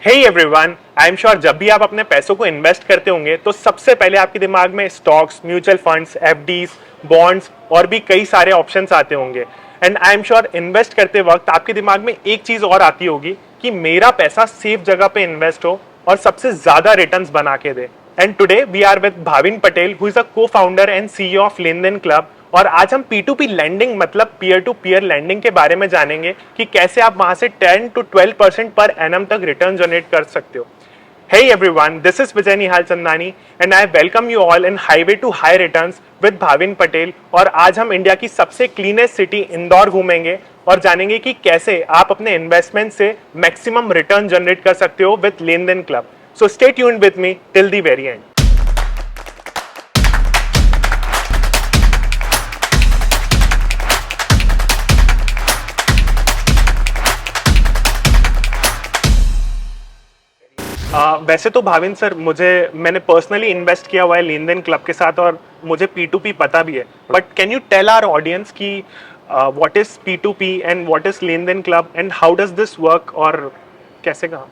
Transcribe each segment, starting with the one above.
Hey everyone, I am sure जब भी आप अपने पैसों को इन्वेस्ट करते होंगे तो सबसे पहले आपके दिमाग में stocks, mutual funds, FDs, bonds और भी कई सारे ऑप्शंस आते होंगे। And I am sure invest करते वक्त आपके दिमाग में एक चीज और आती होगी कि मेरा पैसा सेफ जगह पे इन्वेस्ट हो और सबसे ज्यादा रिटर्न्स बना के दे। And today we are with Bhavin Patel, who is a co-founder and CEO of LenDen club. और आज हम P2P लैंडिंग मतलब पीयर टू पीयर लैंडिंग के बारे में जानेंगे कि कैसे आप वहां से 10 to 12% पर एनम तक रिटर्न जनरेट कर सकते हो। Hey everyone, this is Vijay Nihal Chandani and I welcome you all in Highway to High Returns with Bhavin Patel. और आज हम इंडिया की सबसे क्लीनेस्ट सिटी इंदौर घूमेंगे और जानेंगे कि कैसे आप अपने इन्वेस्टमेंट से मैक्सिमम रिटर्न जनरेट कर सकते हो विद लेनदेन club. So stay tuned with me till the very and. वैसे तो भाविन सर, मैंने पर्सनली इन्वेस्ट किया हुआ है लेनदेन क्लब के साथ और मुझे P2P पता भी है। But can you tell our audience कि what is P2P and what is LenDen club and how does this work और कैसे कहाँ?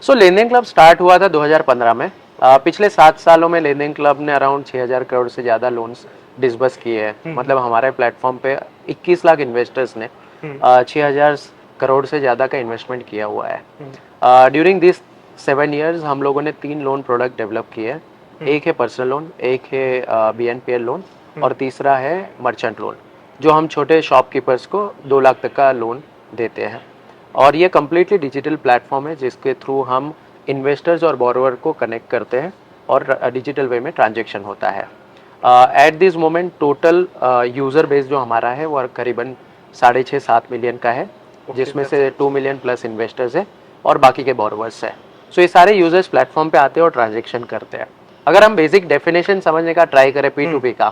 सो लेनदेन क्लब स्टार्ट हुआ था 2015 में। पिछले 7 सालों में लेनदेन क्लब ने अराउंड 6000 करोड़ से ज़्यादा लोन्स डिसबर्स किए हैं। मतलब हमारे प्लेटफॉर्म पे 21 लाख इन्वेस्टर्स ने 6000 करोड़ से ज़्यादा का इन्वेस्टमेंट किया हुआ है। ड्यूरिंग दिस 7 years हम लोगों ने 3 लोन प्रोडक्ट डेवलप किए हैं। एक है पर्सनल लोन, एक है BNPL लोन और तीसरा है मर्चेंट लोन, जो हम छोटे शॉपकीपर्स को 2 लाख तक का लोन देते हैं। और ये कम्प्लीटली डिजिटल प्लेटफॉर्म है जिसके थ्रू हम इन्वेस्टर्स और बोरोवर को कनेक्ट करते हैं और डिजिटल वे में ट्रांजेक्शन होता है। At this moment total user base जो हमारा है वो करीबन 6.5-7 मिलियन का है, जिसमें से 2 मिलियन प्लस इन्वेस्टर्स है और बाकी के बोरोवर्स है। सो ये सारे यूजर्स प्लेटफॉर्म पे आते हैं और ट्रांजैक्शन करते हैं। अगर हम बेसिक डेफिनेशन समझने का ट्राई करें P2P का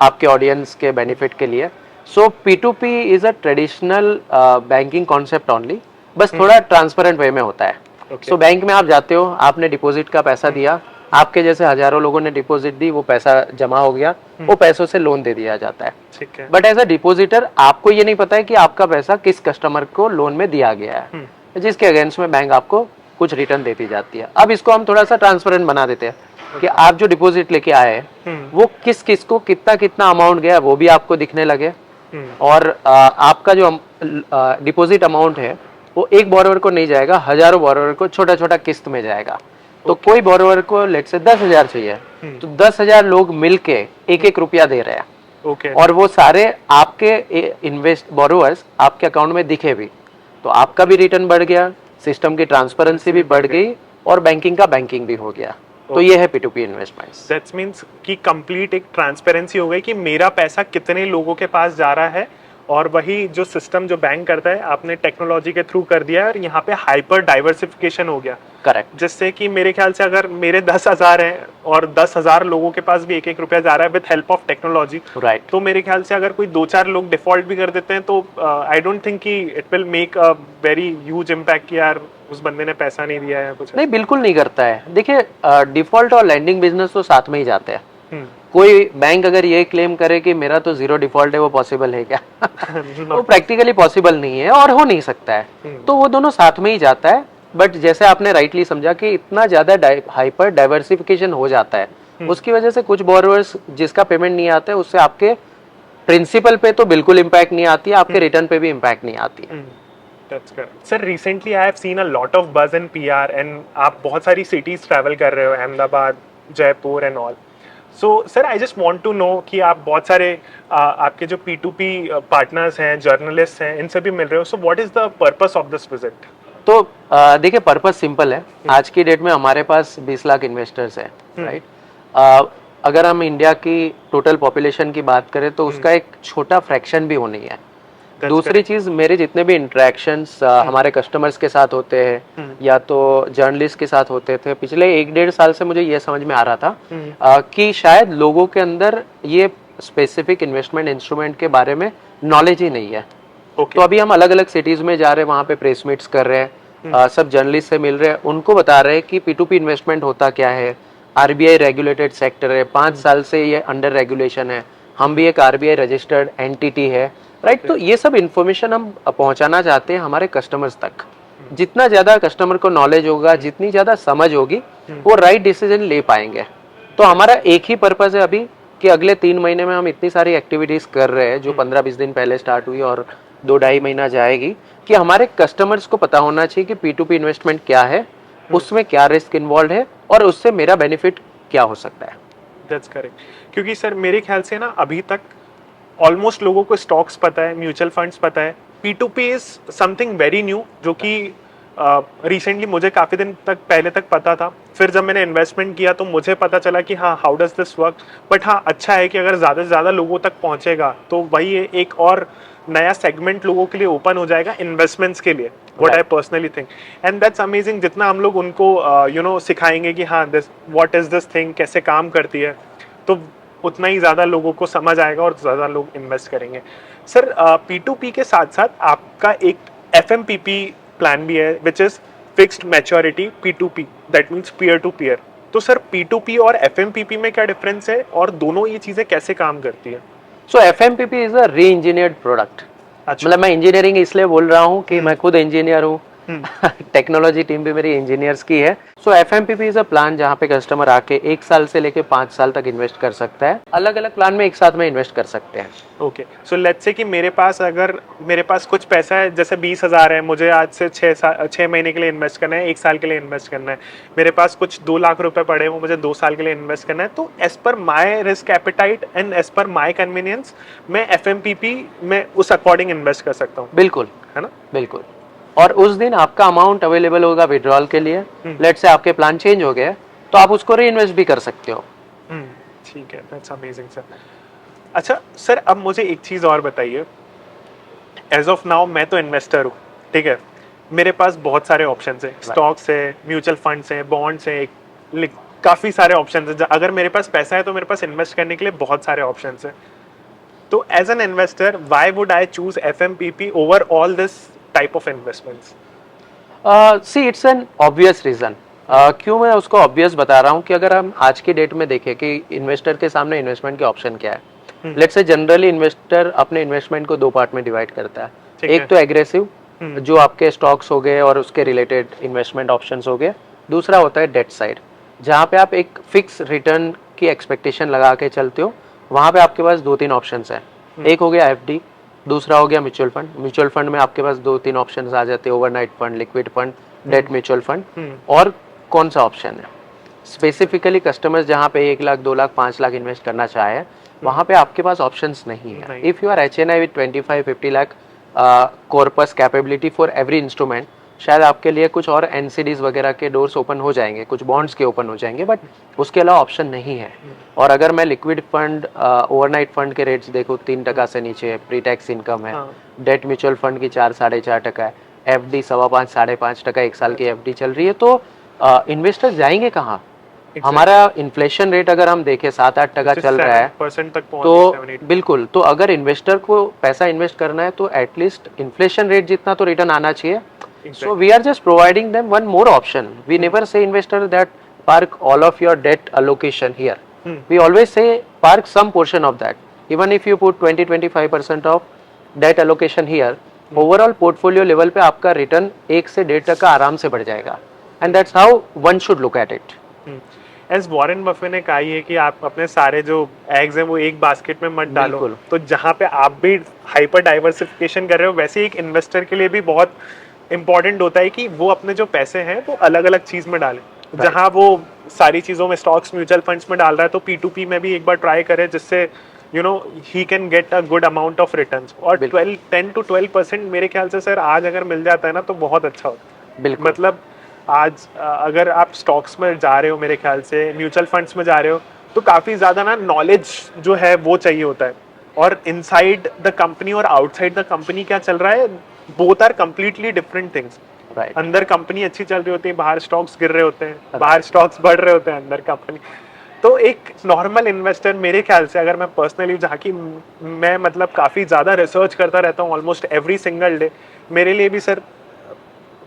आपके ऑडियंस के बेनिफिट के लिए, सो P2P is a traditional banking concept only, बस थोड़ा ट्रांसपेरेंट वे में होता है। सो बैंक में आप जाते हो, आपने डिपॉजिट का पैसा दिया, आपके जैसे हजारों लोगों ने डिपॉजिट दी, वो पैसा जमा हो गया, वो पैसों से लोन दे दिया जाता है। बट एज अ डिपॉजिटर आपको ये नहीं पता है कि आपका पैसा किस कस्टमर को लोन में दिया गया है, जिसके अगेंस्ट में बैंक आपको कुछ रिटर्न देती जाती है। अब इसको हम थोड़ा सा ट्रांसपेरेंट बना देते हैं कि आप जो डिपॉजिट लेके आए वो किस किस को कितना अमाउंट गया वो भी आपको दिखने लगे। और आपका जो डिपॉजिट अमाउंट है वो एक बोरोवर को नहीं जाएगा, हजारों बोरोवर को छोटा छोटा किस्त में जाएगा। तो कोई बोरोवर को लेट से 10,000 चाहिए, तो 10,000 लोग मिलके 1-1 रुपया दे रहे हैं। और वो सारे आपके इन्वेस्ट बोरोवर्स आपके अकाउंट में दिखे भी, तो आपका भी रिटर्न बढ़ गया, सिस्टम की ट्रांसपेरेंसी भी बढ़ गई और बैंकिंग का बैंकिंग भी हो गया। तो ये है P2P इन्वेस्टमेंट्स। दैट्स मींस कि कंप्लीट एक ट्रांसपेरेंसी हो गई कि मेरा पैसा कितने लोगों के पास जा रहा है, और वही जो सिस्टम जो बैंक करता है आपने टेक्नोलॉजी के थ्रू कर दिया है और यहाँ पे हाइपर डाइवर्सिफिकेशन हो गया। करेक्ट। जिससे कि मेरे ख्याल से अगर मेरे 10,000 हैं और 10,000 लोगों के पास भी 1-1 रुपया जा रहा है with help of technology, right, तो मेरे ख्याल से अगर कोई 2-4 लोग डिफॉल्ट भी कर देते हैं तो आई डोंट थिंक कि it will make a very huge impact कि यार उस बंदे ने पैसा नहीं दिया है कुछ। नहीं, बिल्कुल नहीं करता है। देखिए, डिफॉल्ट और लैंडिंग बिजनेस तो साथ में ही जाते हैं। कोई बैंक अगर ये क्लेम करे कि मेरा तो 0 डिफॉल्ट है, वो पॉसिबल है क्या? वो प्रैक्टिकली पॉसिबल नहीं है और हो नहीं सकता है। तो वो दोनों साथ में ही जाता है। बट जैसे आपने राइटली समझा कि इतना ज्यादा हाइपर डाइवर्सिफिकेशन हो जाता है, उसकी वजह से कुछ बोरोवर्स जिसका पेमेंट नहीं आता है उससे आपके प्रिंसिपल पे तो बिल्कुल इम्पैक्ट नहीं आती है, आपके रिटर्न पे भी इम्पैक्ट नहीं आती है। That's correct. Sir, recently I have seen a lot of buzz in PR and आप बहुत सारी cities travel कर रहे हो, Ahmedabad, Jaipur and all. So, sir, I just want to know कि आप बहुत सारे आपके जो P2P पार्टनर्स हैं, जर्नलिस्ट हैं, इनसे भी मिल रहे हो. So, what is the purpose of this visit? तो देखिए, पर्पस सिंपल है। आज की डेट में हमारे पास 20 लाख इन्वेस्टर्स हैं, राइट। अगर हम इंडिया की टोटल पॉपुलेशन की बात करें तो उसका एक छोटा फ्रैक्शन भी होनी है। दूसरी चीज, मेरे जितने भी इंटरेक्शंस हमारे कस्टमर्स के साथ होते हैं या तो जर्नलिस्ट के साथ होते थे, पिछले 1-1.5 साल से मुझे ये समझ में आ रहा था कि शायद लोगों के अंदर ये स्पेसिफिक इन्वेस्टमेंट इंस्ट्रूमेंट के बारे में नॉलेज ही नहीं है। तो अभी हम अलग अलग सिटीज में जा रहे हैं, वहाँ पे प्रेस मीट्स कर रहे हैं, सब जर्नलिस्ट से मिल रहे हैं, उनको बता रहे हैं कि P2P इन्वेस्टमेंट होता क्या है। RBI रेगुलेटेड सेक्टर है, 5 साल से ये अंडर रेगुलेशन है, हम भी एक RBI रजिस्टर्ड एंटिटी है, राइट। तो ये सब इन्फॉर्मेशन हम पहुंचाना चाहते हैं हमारे कस्टमर्स तक। जितना ज्यादा कस्टमर को नॉलेज होगा, जितनी ज्यादा समझ होगी, वो राइट डिसीजन ले पाएंगे। तो हमारा एक ही पर्पज है अभी कि अगले 3 महीने में हम इतनी सारी एक्टिविटीज कर रहे हैं जो 15-20 दिन पहले स्टार्ट हुई और 2-2.5 महीना जाएगी, कि हमारे कस्टमर्स को पता होना चाहिए कि P2P इन्वेस्टमेंट क्या है, उसमें क्या रिस्क इन्वॉल्व है और उससे मेरा बेनिफिट क्या हो सकता है। दैट्स करेक्ट, क्योंकि सर मेरे ख्याल से ना अभी तक ऑलमोस्ट लोगों को स्टॉक्स पता है, म्यूचुअल फंड्स पता है, P2P is something very new, जो कि रिसेंटली मुझे काफ़ी दिन तक पहले तक पता था। फिर जब मैंने इन्वेस्टमेंट किया तो मुझे पता चला कि हाँ, how does this work. But हाँ, अच्छा है कि अगर ज़्यादा से ज़्यादा लोगों तक पहुँचेगा तो वही एक और नया सेगमेंट लोगों के लिए ओपन हो जाएगा इन्वेस्टमेंट्स के लिए, what I personally think. And that's amazing, जितना हम लोग उनको सिखाएंगे कि हाँ, this what is this thing, कैसे काम करती है, तो उतना ही ज़्यादा लोगों को समझ आएगा और ज़्यादा लोग इन्वेस्ट करेंगे। सर P2P के साथ साथ आपका एक FMPP प्लान भी है, which is fixed maturity P2P, that means peer to peer. तो सर P2P और FMPP में क्या डिफरेंस है और दोनों ये चीज़ें कैसे काम करती है? सो FMPP इज अ री इंजीनियर्ड प्रोडक्ट। अच्छा। मतलब मैं इंजीनियरिंग इसलिए बोल रहा हूँ कि मैं खुद इंजीनियर हूँ, हम्म। टेक्नोलॉजी टीम भी मेरी इंजीनियर्स की है। सो FMPP इज अ प्लान जहाँ पे कस्टमर आके 1 साल से लेके 5 साल तक इन्वेस्ट कर सकता है। अलग अलग प्लान में एक साथ में इन्वेस्ट कर सकते हैं। ओके, सो लेट्स से कि मेरे पास कुछ पैसा है, जैसे 20,000 है, मुझे आज से 6 महीने के लिए इन्वेस्ट करना है, 1 साल के लिए इन्वेस्ट करना है। मेरे पास कुछ 2 लाख रुपए पड़े हैं, वो मुझे 2 साल के लिए इन्वेस्ट करना है। तो as per my risk appetite and as per my convenience मैं FMPP में उस अकॉर्डिंग इन्वेस्ट कर सकता हूँ, बिल्कुल, है ना? बिल्कुल। और उस दिन आपका अमाउंट अवेलेबल होगा विड्रॉल के लिए। लेट्स से आपके प्लान चेंज हो गए तो आप उसको री इन्वेस्ट भी कर सकते हो। ठीक है, दैट्स अमेजिंग सर। अच्छा सर, अब मुझे एक चीज़ और बताइए। एज ऑफ नाउ मैं तो इन्वेस्टर हूँ, ठीक है, मेरे पास बहुत सारे ऑप्शंस हैं, स्टॉक्स है, म्यूचुअल फंड्स हैं, बॉन्ड्स हैं, काफ़ी सारे ऑप्शंस हैं। अगर मेरे पास पैसा है तो मेरे पास इन्वेस्ट करने के लिए बहुत सारे ऑप्शंस हैं। तो as an investor, why would I choose FMPP over all this type of investments? See it's an obvious reason. क्यों मैं उसको ऑब्वियस बता रहा हूँ कि अगर हम आज की डेट में देखें कि इन्वेस्टर के सामने इन्वेस्टमेंट के ऑप्शन क्या है। लेट्स से जनरली इन्वेस्टर अपने इन्वेस्टमेंट को 2 पार्ट में डिवाइड करता है। एक तो एग्रेसिव, जो आपके स्टॉक्स हो गए और उसके रिलेटेड इन्वेस्टमेंट ऑप्शंस हो गए। दूसरा होता है डेट साइड, जहाँ पे आप एक फिक्स रिटर्न की एक्सपेक्टेशन लगा के चलते हो। वहाँ पे आपके पास 2-3 ऑप्शंस हैं। एक हो गया FD, दूसरा हो गया म्यूचुअल फंड। म्यूचुअल फंड में आपके पास 2-3 ऑप्शंस आ जाते हैं, overnight fund, liquid fund, debt mutual fund. और कौन सा ऑप्शन है स्पेसिफिकली कस्टमर्स जहाँ पे 1 लाख, 2 लाख, 5 लाख इन्वेस्ट करना चाहे, वहाँ पे आपके पास ऑप्शंस नहीं है। If you are HNI with 25-50 lakh corpus capability for every instrument, शायद आपके लिए कुछ और NCDs वगैरह के डोर्स ओपन हो जाएंगे, कुछ बॉन्ड्स के ओपन हो जाएंगे, बट उसके अलावा ऑप्शन नहीं है। और अगर मैं लिक्विड फंड, ओवरनाइट फंड के रेट्स देखूँ, 3% से नीचे है, प्री टैक्स इनकम है। डेट म्यूचुअल फंड की 4-4.5% है, FD 5.25-5.5% 1 साल की FD चल रही है। तो इन्वेस्टर जाएंगे कहाँ? हमारा इन्फ्लेशन रेट अगर हम देखें 7-8% चल रहा है, तो बिल्कुल, तो अगर इन्वेस्टर को पैसा इन्वेस्ट करना है तो एटलीस्ट इन्फ्लेशन रेट जितना तो रिटर्न आना चाहिए। So we are just providing them one more option. We never say investor that park all of your debt allocation here. We always say park some portion of that. Even if you put 20-25% of debt allocation here, overall portfolio level पे आपका return 1 से 1.5% आराम से बढ़ जाएगा। And that's how one should look at it. As Warren Buffett ने कहा है कि आप अपने सारे जो एग्स हैं वो एक बास्केट में मत डालो। तो जहाँ पे आप भी हाइपर डाइवर्सिफिकेशन कर रहे हो, वैसे एक इन्वेस्टर के लिए भी बहुत इंपॉर्टेंट होता है कि वो अपने जो पैसे हैं वो अलग अलग चीज में डालें। जहाँ वो सारी चीजों में, स्टॉक्स, म्यूचुअल फंड्स में डाल रहा है, तो P2P में भी एक बार ट्राई करे, जिससे he can get a good amount of returns. और 10-12% मेरे ख्याल से सर आज अगर मिल जाता है ना तो बहुत अच्छा होता है। मतलब आज अगर आप स्टॉक्स में जा रहे हो, मेरे ख्याल से म्यूचुअल फंड्स में जा रहे हो, तो काफ़ी ज़्यादा ना नॉलेज जो है वो चाहिए होता है। और इनसाइड द कंपनी और आउटसाइड द कंपनी क्या चल रहा है, both are completely different things. अंदर कंपनी अच्छी चल रही होती है, बाहर स्टॉक्स गिर रहे होते हैं, बाहर स्टॉक्स बढ़ रहे होते हैं, अंदर कंपनी। तो एक नॉर्मल इन्वेस्टर मेरे ख्याल से, अगर मैं पर्सनली, जहाँ की मैं मतलब काफ़ी ज़्यादा रिसर्च करता रहता हूँ ऑलमोस्ट एवरी सिंगल डे, मेरे लिए भी sir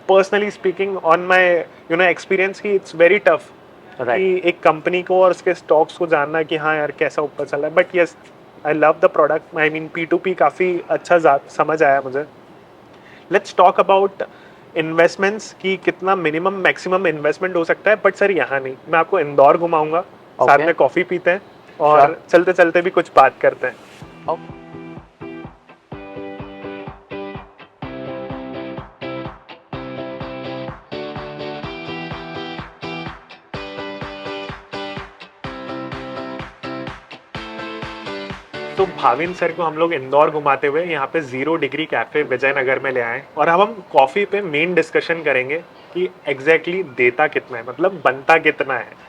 personally speaking on my experience की इट्स वेरी टफ कि एक कंपनी को और उसके स्टॉक्स को जानना कि हाँ यार कैसा ऊपर चल रहा है। But yes, I love the product. I mean P2P काफ़ी अच्छा समझ आया मुझे। लेट्स टॉक अबाउट इन्वेस्टमेंट्स की कितना मिनिमम मैक्सिमम इन्वेस्टमेंट हो सकता है, बट सर यहाँ नहीं। मैं आपको इंदौर घुमाऊंगा, साथ Okay. में कॉफी पीते हैं और Sure. चलते चलते भी कुछ बात करते हैं। Okay. तो भाविन सर को हम लोग इंदौर घुमाते हुए यहाँ पे 0 डिग्री कैफे विजयनगर में ले आए और अब हम कॉफी पे मेन डिस्कशन करेंगे कि एग्जैक्टली देता कितना है, मतलब बनता कितना है।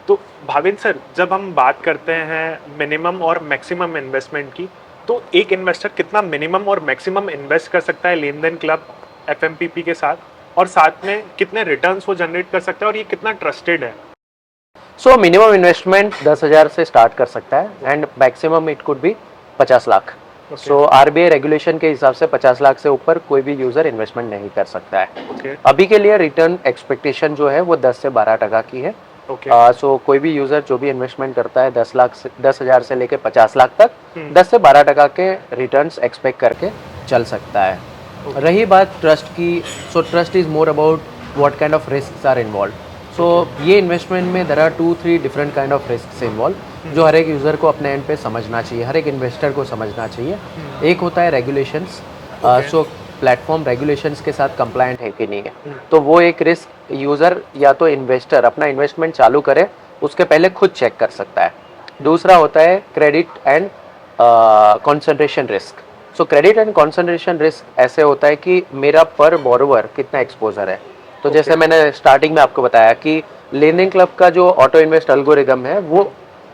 तो भाविन सर, जब हम बात करते हैं मिनिमम और मैक्सिमम इन्वेस्टमेंट की, तो एक इन्वेस्टर कितना मिनिमम और मैक्सिमम इन्वेस्ट कर सकता है लेन देन क्लब एफएमपीपी के साथ, और साथ में कितने रिटर्न्स वो जनरेट कर सकता है और ये कितना ट्रस्टेड है? सो मिनिमम इन्वेस्टमेंट 10,000 से स्टार्ट कर सकता है and maximum it could be 50 lakh. So RBI regulation के हिसाब से 50 लाख से ऊपर कोई भी यूजर इन्वेस्टमेंट नहीं कर सकता है। Okay. अभी के लिए रिटर्न एक्सपेक्टेशन जो है वो 10 से 12% की है। सो कोई भी यूजर जो भी इन्वेस्टमेंट करता है 10,000 से लेके 50 लाख तक 10 से 12% के रिटर्न्स एक्सपेक्ट करके चल सकता है। रही बात ट्रस्ट की, so trust is more about what kind of risks are involve. So ये इन्वेस्टमेंट में there are 2-3 different kind of risk involve जो हर एक यूज़र को अपने एंड पे समझना चाहिए, हर एक इन्वेस्टर को समझना चाहिए। एक होता है रेगुलेशंस, सो प्लेटफॉर्म रेगुलेशंस के साथ कंप्लायंट है कि नहीं है, तो वो एक रिस्क यूज़र या तो इन्वेस्टर अपना इन्वेस्टमेंट चालू करे उसके पहले खुद चेक कर सकता है। दूसरा होता है credit and concentration risk. So credit and concentration risk ऐसे होता है कि मेरा पर बोरोवर कितना एक्सपोजर है। तो जैसे मैंने स्टार्टिंग में आपको बताया कि लेंडिंग क्लब का जो ऑटो इन्वेस्ट एल्गोरिदम है वो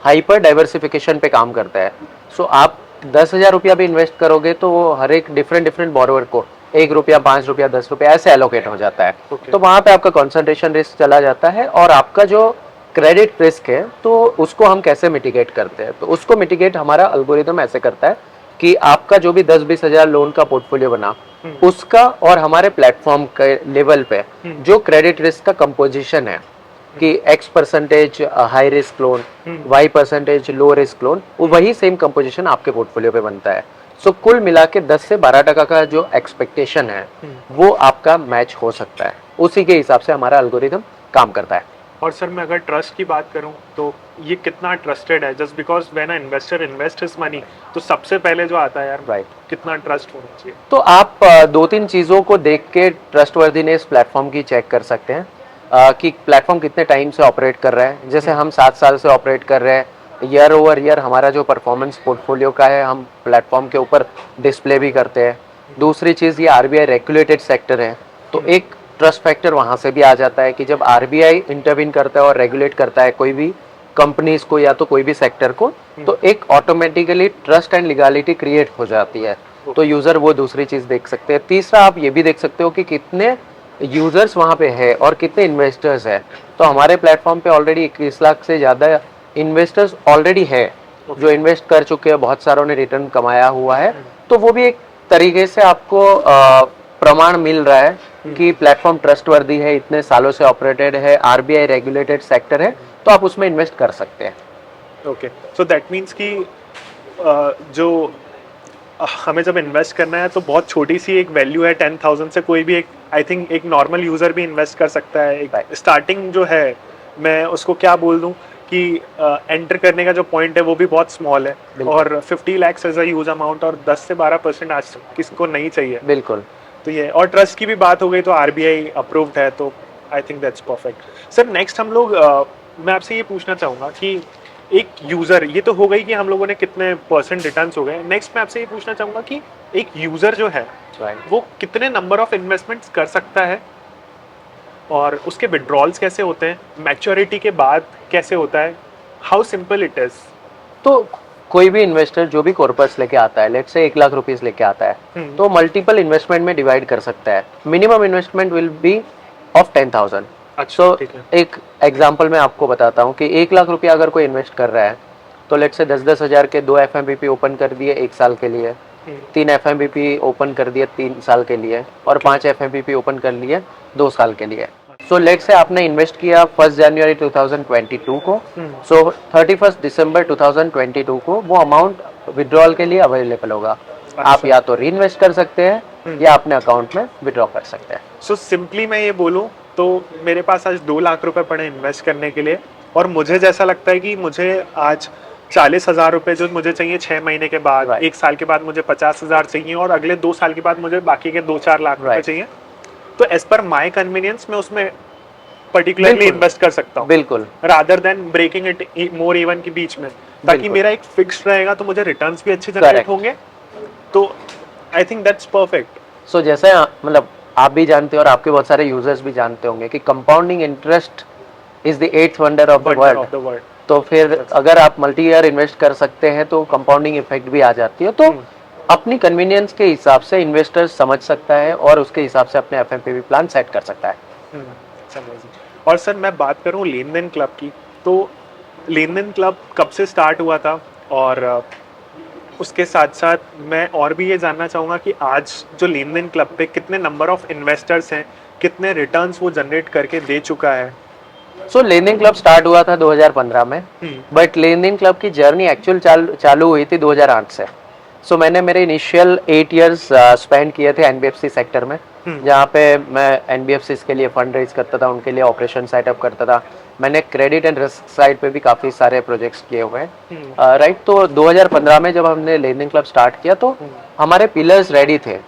हाइपर डाइवर्सिफिकेशन पे काम करता है। सो आप 10,000 रुपया भी इन्वेस्ट करोगे तो वो हर एक डिफरेंट बोरोवर को 1 रुपया, 5 रुपया, 10 रुपया ऐसे एलोकेट हो जाता है। तो वहाँ पे आपका कॉन्सेंट्रेशन रिस्क चला जाता है और आपका जो क्रेडिट रिस्क है तो उसको हम कैसे मिटिगेट करते हैं, तो उसको मिटिगेट हमारा एल्गोरिदम ऐसे करता है कि आपका जो भी 10-20 हजार लोन का पोर्टफोलियो बना उसका और हमारे प्लेटफॉर्म के लेवल पे जो क्रेडिट रिस्क का कंपोजिशन है कि X% high risk loan, Y% low risk loan, वो वही सेम कंपोजिशन आपके पोर्टफोलियो पे बनता है। सो कुल मिला के 10 से 12% का जो एक्सपेक्टेशन है वो आपका मैच हो सकता है, उसी के हिसाब से हमारा एल्गोरिदम काम करता है। और सर मैं अगर ट्रस्ट की बात करूं तो ये कितना ट्रस्टेड है? Just because when a investor invest his money, तो सबसे पहले जो आता है यार, राइट, कितना ट्रस्ट होना चाहिए? तो आप 2-3 चीज़ों को देख के ट्रस्टवर्दीनेस प्लेटफॉर्म की चेक कर सकते हैं कि प्लेटफॉर्म कितने टाइम से ऑपरेट कर रहा है। जैसे हम 7 साल से ऑपरेट कर रहे हैं, ईयर ओवर ईयर हमारा जो परफॉर्मेंस पोर्टफोलियो का है हम प्लेटफॉर्म के ऊपर डिस्प्ले भी करते हैं। दूसरी चीज़, ये आरबीआई रेगुलेटेड सेक्टर है तो एक ट्रस्ट फैक्टर वहाँ से भी आ जाता है कि जब आरबीआई इंटरवीन करता है और रेगुलेट करता है कोई भी कंपनीज को या तो कोई भी सेक्टर को, तो एक automatically trust and legality create हो जाती है। तो यूज़र वो दूसरी चीज़ देख सकते हैं। तीसरा, आप ये भी देख सकते हो कि कितने यूज़र्स वहाँ पे है और कितने इन्वेस्टर्स है। तो हमारे प्लेटफॉर्म पे ऑलरेडी 21 लाख से ज़्यादा इन्वेस्टर्स ऑलरेडी है जो इन्वेस्ट कर चुके हैं, बहुत सारों ने रिटर्न कमाया हुआ है। तो वो भी एक तरीके से आपको प्रमाण मिल रहा है कि प्लेटफॉर्म ट्रस्टवर्दी है, इतने सालों से ऑपरेटेड है, आरबीआई रेगुलेटेड सेक्टर है, तो आप उसमें इन्वेस्ट कर सकते हैं। ओके, सो दैट मीन्स कि जो हमें जब इन्वेस्ट करना है तो बहुत छोटी सी एक वैल्यू है 10,000 से कोई भी एक, आई थिंक एक नॉर्मल यूजर भी इन्वेस्ट कर सकता है। एक स्टार्टिंग जो है, मैं उसको क्या बोल दूं कि एंटर करने का जो पॉइंट है वो भी बहुत स्मॉल है और 50 lakh as a huge amount और 10 से 12% आज किसको नहीं चाहिए। बिल्कुल। तो ये, और ट्रस्ट की भी बात हो गई तो आरबीआई अप्रूव्ड है, तो I think that's perfect. Sir next हम लोग मैं आपसे ये पूछना चाहूँगा कि एक यूज़र, ये तो हो गई कि हम लोगों ने कितने परसेंट रिटर्न्स हो गए। नेक्स्ट मैं आपसे ये पूछना चाहूँगा कि एक यूज़र जो है वो कितने नंबर ऑफ इन्वेस्टमेंट्स कर सकता है और उसके विड्रॉल्स कैसे होते हैं, मैच्योरिटी के बाद कैसे होता है, हाउ सिंपल इट इज़? तो कोई भी इन्वेस्टर जो भी कॉर्पस लेके आता है, लेट्स से 1 लाख रुपीस लेके आता है, तो मल्टीपल इन्वेस्टमेंट में डिवाइड कर सकता है। Minimum investment will be of 10,000। सो एक एग्जांपल मैं आपको बताता हूँ कि 1 लाख रुपया अगर कोई इन्वेस्ट कर रहा है तो लेट्स से 10-10 हज़ार के 2 एफएमपीपी ओपन कर दिए 1 साल के लिए, 3 एफएमपीपी ओपन कर दिए 3 साल के लिए और 5 एफएमपीपी ओपन कर लिए 2 साल के लिए। सो लेट्स से आपने इन्वेस्ट किया 1 जनवरी 2022 को, सो 31 दिसंबर 2022 को वो अमाउंट विड्रॉल के लिए अवेलेबल होगा। आप या तो री इन्वेस्ट कर सकते हैं या अपने अकाउंट में विड्रॉ कर सकते हैं। सो सिंपली मैं ये बोलूँ तो मेरे पास आज 2 लाख रुपए पड़े इन्वेस्ट करने के लिए, और मुझे जैसा लगता है कि मुझे आज 40,000 रुपए जो मुझे चाहिए 6 महीने के बाद, Right. 1 साल के बाद मुझे 50,000 चाहिए, और अगले 2 साल के बाद मुझे बाकी के 2-4 लाख रुपए Right. चाहिए, तो एज पर माई कन्वीनियंस मैं उसमें पर्टिकुलरली बिल्कुल। इन्वेस्ट कर सकता हूँ, बिल्कुल rather than breaking it more even के बीच में, ताकि बिल्कुल। मेरा एक फिक्स्ड रहेगा तो मुझे रिटर्न्स भी अच्छे जनरेट Correct. होंगे। तो आई थिंक दैट्स परफेक्ट। सो जैसे मतलब आप भी जानते हो और आपके बहुत सारे यूजर्स भी जानते होंगे कि compounding interest is the 8th wonder of the world. तो फिर अगर आप मल्टी ईयर इन्वेस्ट कर सकते हैं तो कंपाउंडिंग इफेक्ट भी आ जाती है। तो अपनी कन्वीनियंस के हिसाब से इन्वेस्टर समझ सकता है और उसके हिसाब से अपने एफएमपीवी प्लान सेट कर सकता है। और सर मैं बात करूं लेन देन क्लब की, तो लेन देन क्लब कब से स्टार्ट हुआ था, और उसके साथ साथ मैं और भी ये जानना चाहूँगा कि आज जो लेन देन क्लब पे कितने नंबर ऑफ इन्वेस्टर्स हैं, कितने रिटर्न्स वो जनरेट करके दे चुका है। सो लेन देन क्लब स्टार्ट हुआ था 2015 में, बट लेन देन क्लब की जर्नी एक्चुअल चालू हुई थी 2008 से। सो मैंने मेरे इनिशियल 8 इयर्स स्पेंड किए थे एनबीएफसी सेक्टर में, जहाँ पे मैं एनबीएफसी के लिए फंड रेज करता था, उनके लिए ऑपरेशन सेटअप करता था। मैंने क्रेडिट एंड रिस्क साइड पे भी काफ़ी सारे प्रोजेक्ट्स किए हुए हैं, राइट। तो 2015 में जब हमने लेन देन क्लब स्टार्ट किया तो हमारे पिलर्स रेडी थे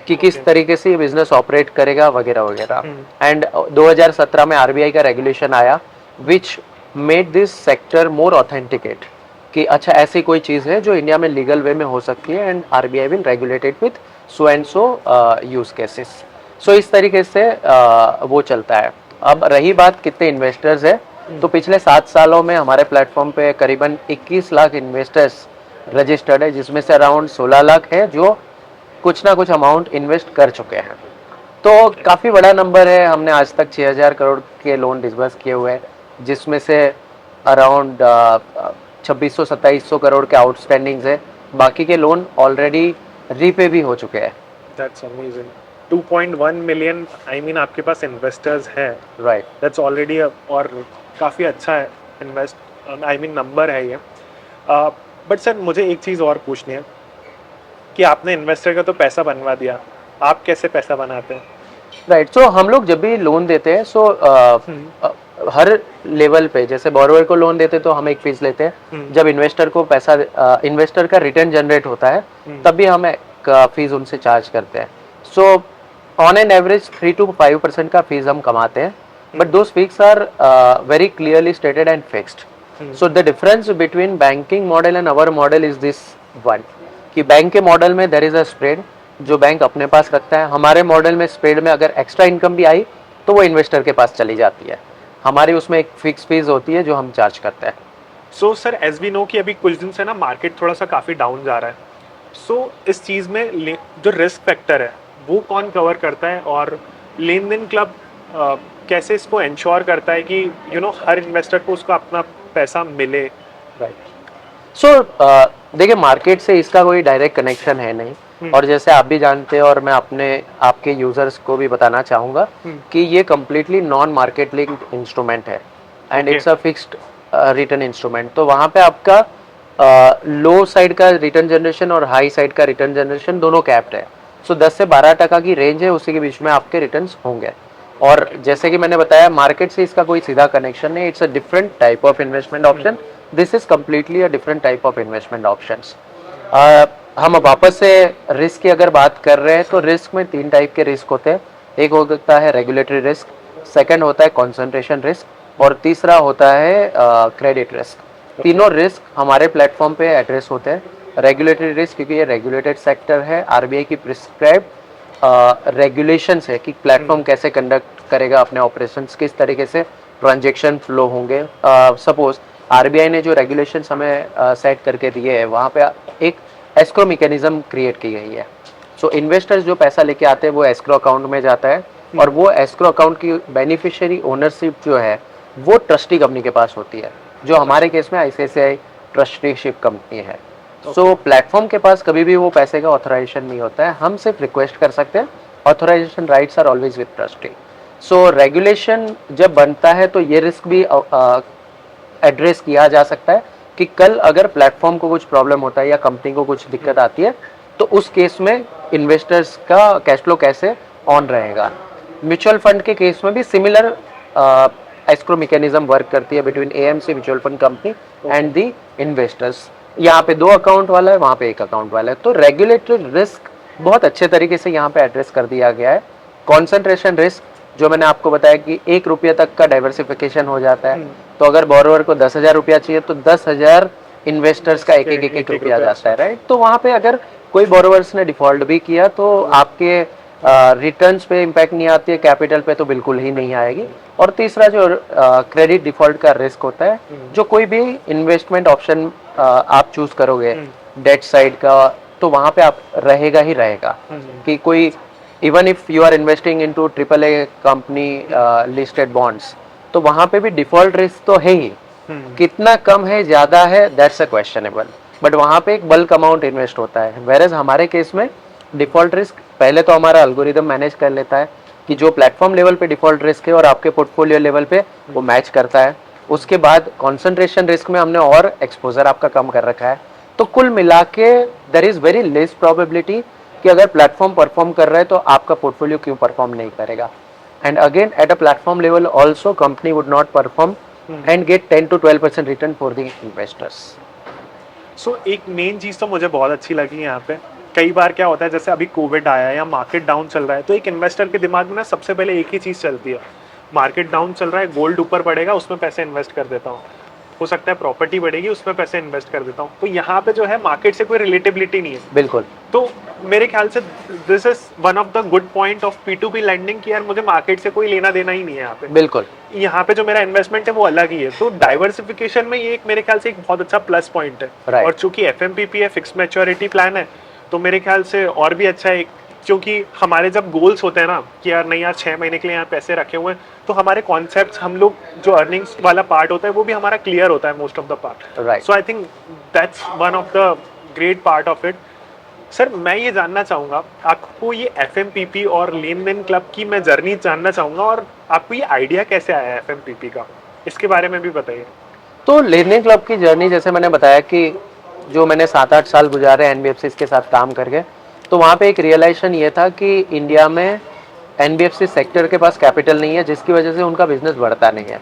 कि किस तरीके से ये बिजनेस ऑपरेट करेगा वगैरह वगैरह। एंड 2017 में आरबीआई का रेगुलेशन आया which made this sector more authenticate, कि अच्छा ऐसी कोई चीज़ है जो इंडिया में लीगल वे में हो सकती है and RBI will regulated with so and so use cases. So इस तरीके से वो चलता है। अब रही बात कितने इन्वेस्टर्स है, तो पिछले 7 सालों में हमारे प्लेटफॉर्म पे करीबन 21 लाख इन्वेस्टर्स रजिस्टर्ड है, जिसमें से अराउंड 16 लाख है जो कुछ ना कुछ अमाउंट इन्वेस्ट कर चुके हैं। तो काफ़ी बड़ा नंबर है। हमने आज तक 6,000 करोड़ के लोन डिसबर्स किए हुए हैं, जिसमें से अराउंड 2600-2700 करोड़ के आउटस्टैंडिंग्स है। बाकी के लोन ऑलरेडी रीपे भी हो चुके हैं। That's amazing. 2.1 million I mean आपके पास इन्वेस्टर्स है, राइट। दैट्स ऑलरेडी, और काफ़ी अच्छा है इन्वेस्ट आई मीन नंबर है ये। बट सर मुझे एक चीज़ और पूछनी है कि आपने इन्वेस्टर का तो पैसा बनवा दिया, आप कैसे पैसा बनाते हैं? राइट। सो हम लोग जब भी लोन देते हैं, सो हर लेवल पे, जैसे बोरोवर को लोन देते तो हम एक फीस लेते हैं, जब इन्वेस्टर को पैसा इन्वेस्टर का रिटर्न जनरेट होता है तब भी हम एक फीस उनसे चार्ज करते हैं। So on an average 3 to 5% का फीस हम कमाते हैं, but those fees are very clearly stated and fixed. So the difference between banking model and our model is this one, कि बैंक के मॉडल में देयर इज अ स्प्रेड जो bank अपने पास रखता है। हमारे मॉडल में स्प्रेड में अगर एक्स्ट्रा इनकम भी आई तो वो इन्वेस्टर के पास चली जाती है। हमारी उसमें एक फिक्स फीस होती है जो हम चार्ज करते हैं। So sir as we know कि अभी कुछ दिन से ना मार्केट थोड़ा सा काफ़ी डाउन जा रहा है, सो इस चीज़ में जो रिस्क फैक्टर है वो कौन कवर करता है, और लेन देन क्लब कैसे इसको इंश्योर करता है कि हर इन्वेस्टर को उसको अपना पैसा मिले? राइट। सो देखिए, मार्केट से इसका कोई डायरेक्ट कनेक्शन है नहीं, और जैसे आप भी जानते हैं और मैं आपके यूजर्स को भी बताना चाहूँगा कि ये completely non market linked instrument है and it's a fixed return instrument. तो वहाँ पे आपका लो साइड का रिटर्न जनरेशन और हाई साइड का रिटर्न जनरेशन दोनों कैप्ड है। सो 10 से 12% की रेंज है, उसी के बीच में आपके रिटर्न्स होंगे। और जैसे कि मैंने बताया, मार्केट से इसका कोई सीधा कनेक्शन नहीं, it's a different type of investment option. This is completely a different type of investment options. हम वापस से रिस्क की अगर बात कर रहे हैं तो रिस्क में 3 टाइप के रिस्क होते हैं। एक होता है रेगुलेटरी रिस्क, सेकंड होता है कॉन्सेंट्रेशन रिस्क, और तीसरा होता है क्रेडिट रिस्क। तीनों रिस्क हमारे प्लेटफॉर्म पे एड्रेस होते हैं। रेगुलेटरी रिस्क क्योंकि ये रेगुलेटेड सेक्टर है, आरबीआई की प्रिस्क्राइब रेगुलेशंस है कि प्लेटफॉर्म कैसे कंडक्ट करेगा अपने ऑपरेशंस, किस तरीके से ट्रांजैक्शन फ्लो होंगे। सपोज आरबीआई ने जो रेगुलेशंस हमें सेट करके दिए है, वहाँ पे एक एस्क्रो मैकेनिज्म क्रिएट की गई है। सो इन्वेस्टर्स जो पैसा लेके आते हैं वो एस्क्रो अकाउंट में जाता है, और वो एस्क्रो अकाउंट की बेनिफिशियरी ओनरशिप जो है वो ट्रस्टी कंपनी के पास होती है, जो हमारे केस में आईसीआईसीआई ट्रस्टीशिप कंपनी है। सो प्लेटफॉर्म के पास कभी भी वो पैसे का ऑथराइजेशन नहीं होता है, हम सिर्फ रिक्वेस्ट कर सकते हैं। Authorisation rights are always with trustee. So regulation जब बनता है तो ये रिस्क भी एड्रेस किया जा सकता है कि कल अगर प्लेटफॉर्म को कुछ प्रॉब्लम होता है या कंपनी को कुछ दिक्कत आती है तो उस केस में इन्वेस्टर्स का कैश फ्लो कैसे ऑन रहेगा। म्यूचुअल फंड के केस में भी सिमिलर एस्क्रो मैकेनिज्म वर्क करती है between AMC mutual fund company and the investors. यहाँ पे 2 अकाउंट वाला है, वहाँ पे 1 अकाउंट वाला है, तो रेगुलेटरी रिस्क बहुत अच्छे तरीके से यहाँ पे एड्रेस कर दिया गया है। कॉन्सेंट्रेशन रिस्क जो मैंने आपको बताया कि 1 रुपये तक का डाइवर्सिफिकेशन हो जाता है, तो अगर बोरोवर को 10,000 रुपया चाहिए तो 10,000 इन्वेस्टर्स का एक रुपया जाता है, राइट। तो वहाँ पे अगर कोई बोरोवर्स ने डिफॉल्ट भी किया तो आपके रिटर्न्स पे इम्पैक्ट नहीं आती है, कैपिटल पे तो बिल्कुल ही नहीं आएगी। और तीसरा जो क्रेडिट डिफॉल्ट का रिस्क होता है, जो कोई भी इन्वेस्टमेंट ऑप्शन आप चूज करोगे डेट साइड का, तो वहाँ पे आप रहेगा ही रहेगा कि कोई even if you are investing into AAA company listed bonds, तो वहाँ पे भी डिफॉल्ट रिस्क तो है ही। कितना कम है ज़्यादा है दैट्स अ क्वेश्चनेबल, बट वहाँ पे एक बल्क अमाउंट इन्वेस्ट होता है। वेरेज हमारे केस में डिफॉल्ट रिस्क पहले तो हमारा एल्गोरिदम मैनेज कर लेता है कि जो प्लेटफॉर्म लेवल पे डिफॉल्ट रिस्क है और आपके पोर्टफोलियो लेवल पे वो मैच करता है। उसके बाद कॉन्सेंट्रेशन रिस्क में हमने और एक्सपोजर आपका कम कर रखा है। तो कुल मिला के there is very less probability कि अगर प्लेटफॉर्म परफॉर्म कर रहा है तो आपका पोर्टफोलियो क्यों परफॉर्म नहीं करेगा। And again at a platform level also company would not perform and get 10 to 12% return for the investors. So एक मेन चीज़ तो मुझे बहुत अच्छी लगी यहाँ पे, कई बार क्या होता है जैसे अभी कोविड आया है या मार्केट डाउन चल रहा है, तो एक इन्वेस्टर के दिमाग में ना सबसे पहले एक ही चीज़ चलती है, मार्केट डाउन चल रहा है, गोल्ड ऊपर बढ़ेगा उसमें पैसे इन्वेस्ट कर देता हूँ, हो सकता है प्रॉपर्टी बढ़ेगी उसमें पैसे इन्वेस्ट कर देता हूँ। तो यहाँ पे जो है मार्केट से कोई रिलेटेबिलिटी नहीं है। बिल्कुल। तो मेरे ख्याल से this is one of the good point of P2P lending कि यार मुझे मार्केट से कोई लेना देना ही नहीं है यहाँ पे। बिल्कुल। यहाँ पे जो मेरा इन्वेस्टमेंट है वो अलग ही है, तो डाइवर्सिफिकेशन में ये एक मेरे ख्याल से एक बहुत अच्छा प्लस पॉइंट है। Right. और चूंकि FMPP है, फिक्स मैच्योरिटी प्लान है, तो मेरे ख्याल से और भी अच्छा है, क्योंकि हमारे जब गोल्स होते हैं ना कि यार नहीं यार 6 महीने के लिए यहाँ पैसे रखे हुए हैं, तो हमारे कॉन्सेप्ट्स हम लोग जो अर्निंग्स वाला पार्ट होता है वो भी हमारा क्लियर होता है most of the part. Right. So I think that's one of the great part of it. Sir मैं ये जानना चाहूँगा, आपको ये FMPP और लेन देन क्लब की मैं जर्नी जानना चाहूँगा, और आपको ये आइडिया कैसे आया है FMPP का, इसके बारे में भी बताइए। तो लेन देन क्लब की जर्नी जैसे मैंने बताया कि जो मैंने 7-8 साल गुजारे NBFCs के साथ काम करके, तो वहाँ पे एक रियलाइजेशन ये था कि इंडिया में NBFC सेक्टर के पास कैपिटल नहीं है, जिसकी वजह से उनका बिजनेस बढ़ता नहीं है।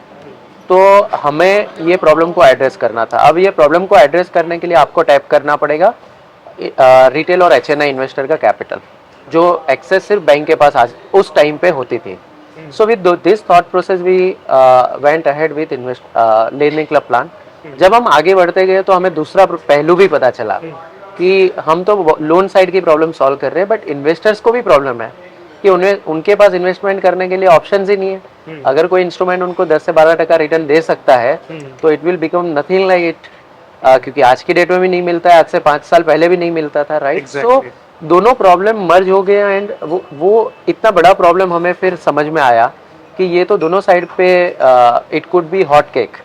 तो हमें ये प्रॉब्लम को एड्रेस करना था। अब ये प्रॉब्लम को एड्रेस करने के लिए आपको टैप करना पड़ेगा रिटेल और HNI इन्वेस्टर का कैपिटल, जो एक्सेस सिर्फ बैंक के पास आज उस टाइम पे होती थी। So with this thought process we went ahead with Len then Club plan. जब हम आगे बढ़ते गए तो हमें दूसरा पहलू भी पता चला कि हम तो लोन साइड की प्रॉब्लम सॉल्व कर रहे हैं, बट इन्वेस्टर्स को भी प्रॉब्लम है कि उनके पास इन्वेस्टमेंट करने के लिए ऑप्शंस ही नहीं है। अगर कोई इंस्ट्रूमेंट उनको 10 से 12% रिटर्न दे सकता है तो it will become nothing like it, क्योंकि आज की डेट में भी नहीं मिलता है, आज से 5 साल पहले भी नहीं मिलता था, राइट। सो दोनों प्रॉब्लम मर्ज हो गया एंड वो इतना बड़ा प्रॉब्लम हमें फिर समझ में आया कि ये तो दोनों साइड पे it could be hot cake,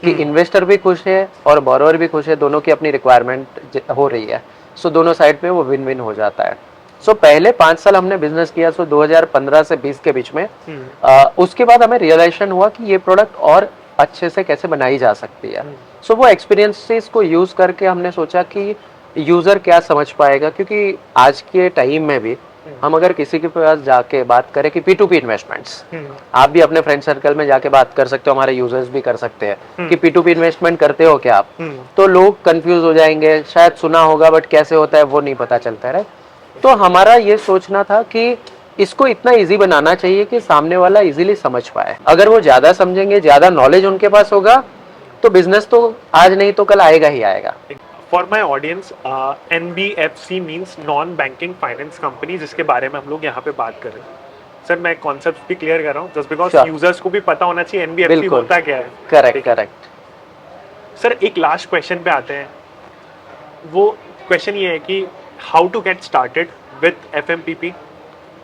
कि इन्वेस्टर भी खुश है और बोरोवर भी खुश है, दोनों की अपनी रिक्वायरमेंट हो रही है। सो दोनों साइड पे वो विन विन हो जाता है। सो पहले 5 साल हमने बिजनेस किया, सो 2015 से 20 के बीच में। उसके बाद हमें रियलाइजेशन हुआ कि ये प्रोडक्ट और अच्छे से कैसे बनाई जा सकती है। सो वो एक्सपीरियंसेस को यूज करके हमने सोचा कि यूजर क्या समझ पाएगा, क्योंकि आज के टाइम में भी हम अगर किसी के पास जाके बात करें कि P2P इन्वेस्टमेंट्स, आप भी अपने फ्रेंड सर्कल में जाके बात कर सकते हो, हमारे यूजर्स भी कर सकते हैं कि P2P इन्वेस्टमेंट करते हो क्या आप, तो लोग कंफ्यूज हो जाएंगे, शायद सुना होगा बट कैसे होता है वो नहीं पता चलता है। तो हमारा ये सोचना था कि इसको इतना इजी बनाना चाहिए कि सामने वाला इजीली समझ पाए। अगर वो ज्यादा समझेंगे, ज्यादा नॉलेज उनके पास होगा, तो बिजनेस तो आज नहीं तो कल आएगा ही आएगा। For my audience, NBFC means non banking finance company, जिसके बारे में हम लोग यहाँ पे बात कर रहे हैं। सर मैं कॉन्सेप्ट भी क्लियर कर रहा हूँ जस्ट बिकॉज यूजर्स को भी पता होना चाहिए NBFC होता क्या है। Correct correct. सर एक लास्ट क्वेश्चन पे आते हैं, वो क्वेश्चन ये है कि how to get started with FMPP,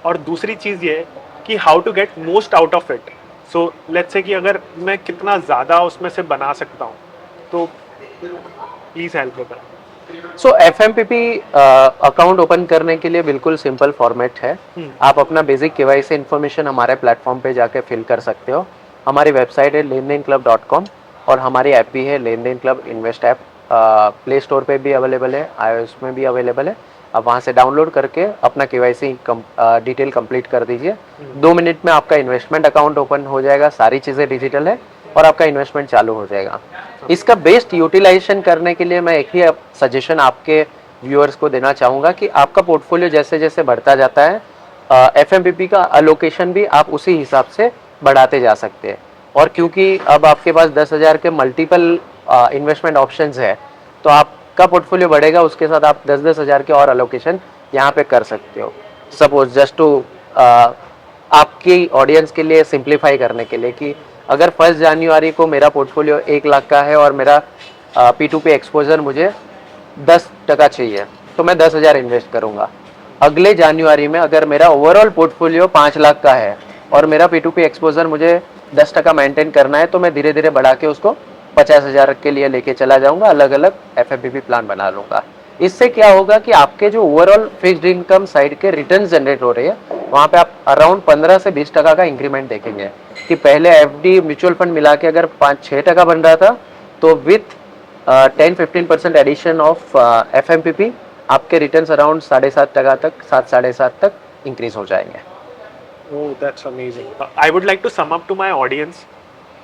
और दूसरी चीज़ ये है कि how to get most out of it. So let's say कि अगर मैं कितना ज़्यादा उसमें से बना सकता हूँ, तो प्लीज़ हेल्प बताएं। सो FMPP अकाउंट ओपन करने के लिए बिल्कुल सिंपल फॉर्मेट है। आप अपना बेसिक KYC इन्फॉर्मेशन हमारे प्लेटफॉर्म पे जाके फिल कर सकते हो। हमारी वेबसाइट है lendenclub.com और हमारी ऐप भी है लेन then club invest app. Play store पे भी अवेलेबल है, iOS में भी अवेलेबल है, आप वहाँ से डाउनलोड करके अपना केवाईसी डिटेल कंप्लीट कर दीजिए। 2 मिनट में आपका इन्वेस्टमेंट अकाउंट ओपन हो जाएगा, सारी चीज़ें डिजिटल है और आपका इन्वेस्टमेंट चालू हो जाएगा। इसका बेस्ट यूटिलाइजेशन करने के लिए मैं एक ही सजेशन आपके व्यूअर्स को देना चाहूँगा कि आपका पोर्टफोलियो जैसे जैसे बढ़ता जाता है, एफएमपीपी का अलोकेशन भी आप उसी हिसाब से बढ़ाते जा सकते हैं। और क्योंकि अब आपके पास 10,000 के मल्टीपल इन्वेस्टमेंट ऑप्शंस है, तो आपका पोर्टफोलियो बढ़ेगा, उसके साथ आप 10-10 हज़ार के और अलोकेशन यहाँ पे कर सकते हो। सपोज जस्ट टू आपकी ऑडियंस के लिए सिंप्लीफाई करने के लिए कि अगर 1 जनवरी को मेरा पोर्टफोलियो 1 लाख का है और मेरा P2P एक्सपोजर मुझे 10% चाहिए, तो मैं 10,000 इन्वेस्ट करूंगा। अगले जनवरी में अगर मेरा ओवरऑल पोर्टफोलियो 5 लाख का है और मेरा P2P एक्सपोजर मुझे 10% मेंटेन करना है, तो मैं धीरे धीरे बढ़ा के उसको 50,000 के लिए लेके चला जाऊंगा, अलग अलग एफएमपीपी प्लान बना लूंगा। इससे क्या होगा कि आपके जो ओवरऑल फिक्स्ड इनकम साइड के रिटर्न जनरेट हो रही है, वहाँ पे आप अराउंड 15 से 20% का इंक्रीमेंट देखेंगे। कि पहले एफडी म्यूचुअल फंड मिला के अगर 5-6% बन रहा था, तो विथ 10-15% एडिशन ऑफ एफएमपीपी आपके रिटर्न्स अराउंड 7.5% तक, 7-7.5 तक इंक्रीज हो जाएंगे। Oh, that's amazing. I would like to sum up to my audience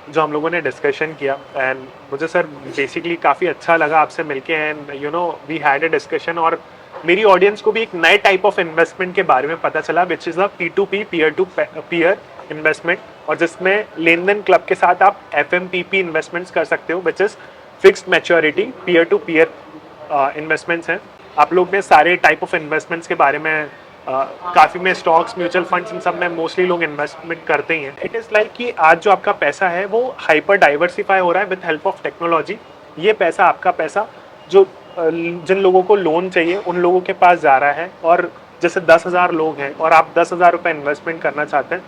जो हम लोगों ने डिस्कशन किया, एंड मुझे सर बेसिकली काफ़ी अच्छा लगा आपसे मिलके, and you know we had a discussion, और मेरी ऑडियंस को भी एक नए टाइप ऑफ इन्वेस्टमेंट के बारे में पता चला, which is a P2P peer to peer investment, और जिसमें लेन देन क्लब के साथ आप FMPP इन्वेस्टमेंट्स कर सकते हो, which is fixed maturity peer to peer investments हैं। आप लोग ने सारे टाइप ऑफ इन्वेस्टमेंट्स के बारे में काफ़ी में स्टॉक्स, म्यूचुअल फंड्स, इन सब में मोस्टली लोग इन्वेस्टमेंट करते ही हैं। इट इज़ लाइक कि आज जो आपका पैसा है वो हाइपर डाइवर्सिफाई हो रहा है विद हेल्प ऑफ टेक्नोलॉजी। ये पैसा, आपका पैसा जो जिन लोगों को लोन चाहिए उन लोगों के पास जा रहा है, और जैसे 10,000 लोग हैं और आप 10,000 रुपये इन्वेस्टमेंट करना चाहते हैं,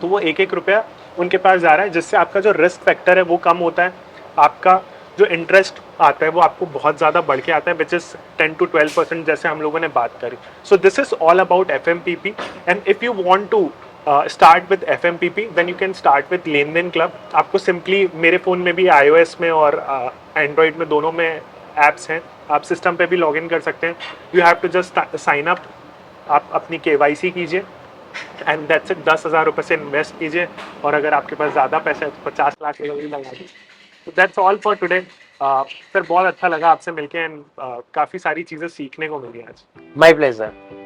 तो वो एक एक रुपया उनके पास जा रहा है, जिससे आपका जो रिस्क फैक्टर है वो कम होता है, आपका जो इंटरेस्ट आता है वो आपको बहुत ज़्यादा बढ़ के आता है, विच इज़ 10 to 12% जैसे हम लोगों ने बात करी। So this is all about FMPP, and if you want to start with FMPP then you can start with Len then Club. आपको सिंपली, मेरे फ़ोन में भी iOS में और एंड्रॉयड में दोनों में ऐप्स हैं, आप सिस्टम पे भी लॉग इन कर सकते हैं। You have to just sign up, आप अपनी KYC कीजिए, एंड दैट्स इट। 10,000 रुपये से इन्वेस्ट कीजिए, और अगर आपके पास ज़्यादा पैसा है तो 50 लाख भी लगा दीजिए। तो that's all for today. Sir बहुत अच्छा लगा आपसे मिलके, एंड काफ़ी सारी चीज़ें सीखने को मिली आज। My pleasure.